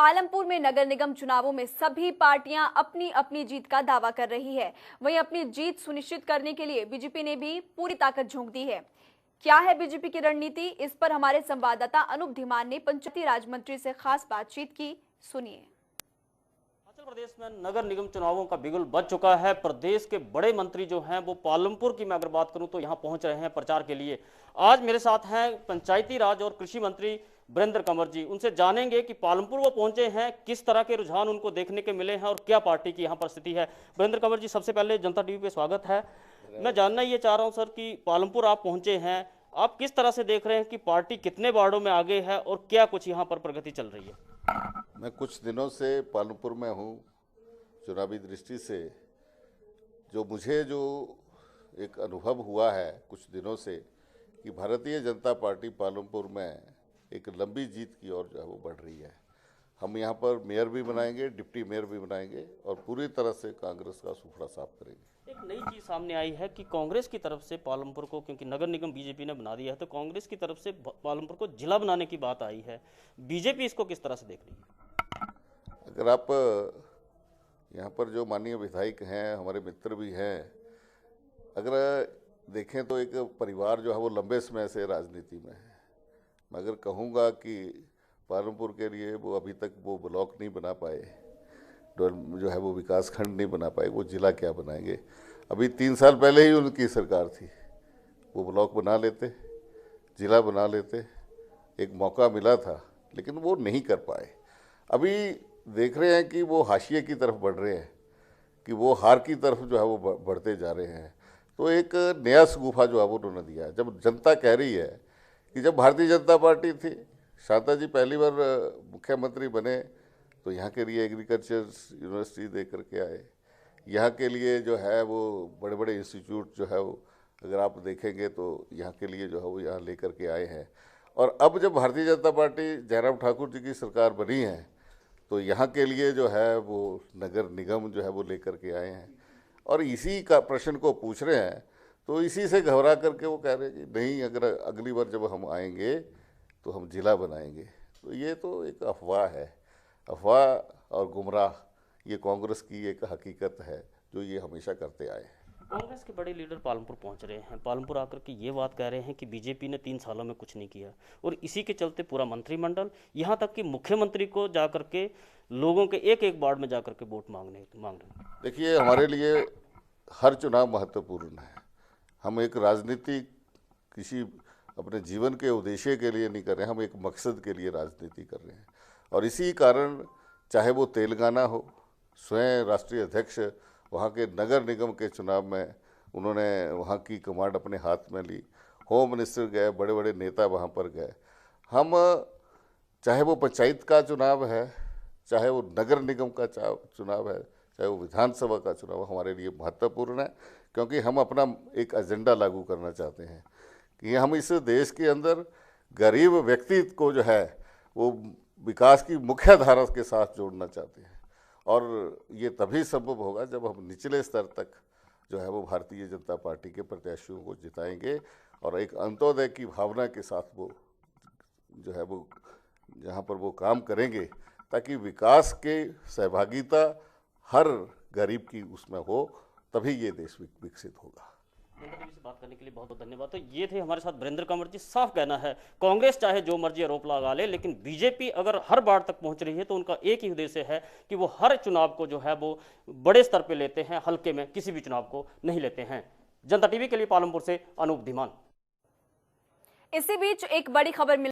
पालमपुर में नगर निगम चुनावों में सभी पार्टियां अपनी अपनी जीत का दावा कर रही है। वहीं अपनी जीत सुनिश्चित करने के लिए बीजेपी ने भी पूरी ताकत झोंक दी है। क्या है बीजेपी की रणनीति, इस पर हमारे संवाददाता अनूप धीमान ने पंचायती राज मंत्री से खास बातचीत की। सुनिए। हिमाचल प्रदेश में नगर निगम चुनावों का बिगुल बज चुका है। प्रदेश के बड़े मंत्री जो हैं वो पालमपुर की मैं अगर बात करूं तो यहां पहुंच रहे हैं प्रचार के लिए। आज मेरे साथ हैं पंचायती राज और कृषि मंत्री वीरेंद्र कंवर जी। उनसे जानेंगे कि पालमपुर वो पहुंचे हैं, किस तरह के रुझान उनको देखने के मिले हैं और क्या पार्टी की यहाँ पर स्थिति है। वीरेंद्र कंवर जी, सबसे पहले जनता टीवी पे स्वागत है। मैं जानना ये चाह रहा हूँ सर कि पालमपुर आप पहुंचे हैं, आप किस तरह से देख रहे हैं कि पार्टी कितने वार्डों में आगे है और क्या कुछ यहाँ पर प्रगति चल रही है। मैं कुछ दिनों से पालमपुर में हूँ। चुनावी दृष्टि से मुझे एक अनुभव हुआ है कुछ दिनों से कि भारतीय जनता पार्टी पालमपुर में एक लंबी जीत की ओर जो है वो बढ़ रही है। हम यहाँ पर मेयर भी बनाएंगे, डिप्टी मेयर भी बनाएंगे और पूरी तरह से कांग्रेस का सुफड़ा साफ करेंगे। एक नई चीज सामने आई है कि कांग्रेस की तरफ से पालमपुर को, क्योंकि नगर निगम बीजेपी ने बना दिया है, तो कांग्रेस की तरफ से पालमपुर को जिला बनाने की बात आई है। बीजेपी इसको किस तरह से देख रही है? अगर आप यहाँ पर जो माननीय विधायक हैं, हमारे मित्र भी हैं, अगर देखें तो एक परिवार जो है वो लंबे समय से राजनीति में है। मैं अगर कहूँगा कि पालमपुर के लिए वो अभी तक वो ब्लॉक नहीं बना पाए, जो है वो विकास खंड नहीं बना पाए, वो जिला क्या बनाएंगे। अभी 3 साल पहले ही उनकी सरकार थी, वो ब्लॉक बना लेते, जिला बना लेते, एक मौका मिला था लेकिन वो नहीं कर पाए। अभी देख रहे हैं कि वो हाशिए की तरफ बढ़ रहे हैं, कि वो हार की तरफ जो है वो बढ़ते जा रहे हैं। तो एक नया शगुफा जो है वो उन्होंने दिया है। जब जनता कह रही है कि जब भारतीय जनता पार्टी थी, शांता जी पहली बार मुख्यमंत्री बने तो यहाँ के लिए एग्रीकल्चर यूनिवर्सिटी दे करके आए। यहाँ के लिए जो है वो बड़े बड़े इंस्टीट्यूट जो है वो अगर आप देखेंगे तो यहाँ के लिए जो है वो यहाँ ले करके आए हैं। और अब जब भारतीय जनता पार्टी जयराम ठाकुर जी की सरकार बनी है तो यहाँ के लिए जो है वो नगर निगम जो है वो लेकर के आए हैं और इसी का प्रश्न को पूछ रहे हैं। तो इसी से घबरा करके वो कह रहे हैं कि नहीं, अगर अगली बार जब हम आएंगे तो हम जिला बनाएंगे। तो ये तो एक अफवाह है। अफवाह और गुमराह ये कांग्रेस की एक हकीकत है जो ये हमेशा करते आए हैं। कांग्रेस के बड़े लीडर पालमपुर पहुंच रहे हैं, पालमपुर आकर के ये बात कह रहे हैं कि बीजेपी ने 3 सालों में कुछ नहीं किया और इसी के चलते पूरा मंत्रिमंडल, यहाँ तक कि मुख्यमंत्री को जाकर के लोगों के एक एक वार्ड में जाकर के वोट मांग रहे हैं। देखिए, हमारे लिए हर चुनाव महत्वपूर्ण है। हम एक राजनीति किसी अपने जीवन के उद्देश्य के लिए नहीं कर रहे हैं, हम एक मकसद के लिए राजनीति कर रहे हैं। और इसी कारण चाहे वो तेलंगाना हो, स्वयं राष्ट्रीय अध्यक्ष वहाँ के नगर निगम के चुनाव में उन्होंने वहाँ की कमांड अपने हाथ में ली, होम मिनिस्टर गए, बड़े बड़े नेता वहाँ पर गए। हम चाहे वो पंचायत का चुनाव है, चाहे वो नगर निगम का चुनाव है, चाहे वो विधानसभा का चुनाव, हमारे लिए महत्वपूर्ण है क्योंकि हम अपना एक एजेंडा लागू करना चाहते हैं कि हम इस देश के अंदर गरीब व्यक्ति को जो है वो विकास की मुख्य धारा के साथ जोड़ना चाहते हैं। और ये तभी संभव होगा जब हम निचले स्तर तक जो है वो भारतीय जनता पार्टी के प्रत्याशियों को जिताएंगे और एक अंत्योदय की भावना के साथ वो जो है वो जहाँ पर वो काम करेंगे ताकि विकास के सहभागिता हर गरीब की उसमें हो, तभी ये देश विकसित होगा। से बात करने के लिए बहुत बहुत धन्यवाद। तो ये थे हमारे साथ वीरेंद्र कंवर जी। साफ कहना है, कांग्रेस चाहे जो मर्जी आरोप लगा ले, लेकिन बीजेपी अगर हर बार तक पहुंच रही है तो उनका एक ही उद्देश्य है कि वो हर चुनाव को जो है वो बड़े स्तर पे लेते हैं, हल्के में किसी भी चुनाव को नहीं लेते हैं। जनता टीवी के लिए पालमपुर से अनूप धीमान। इसी बीच एक बड़ी खबर मिली।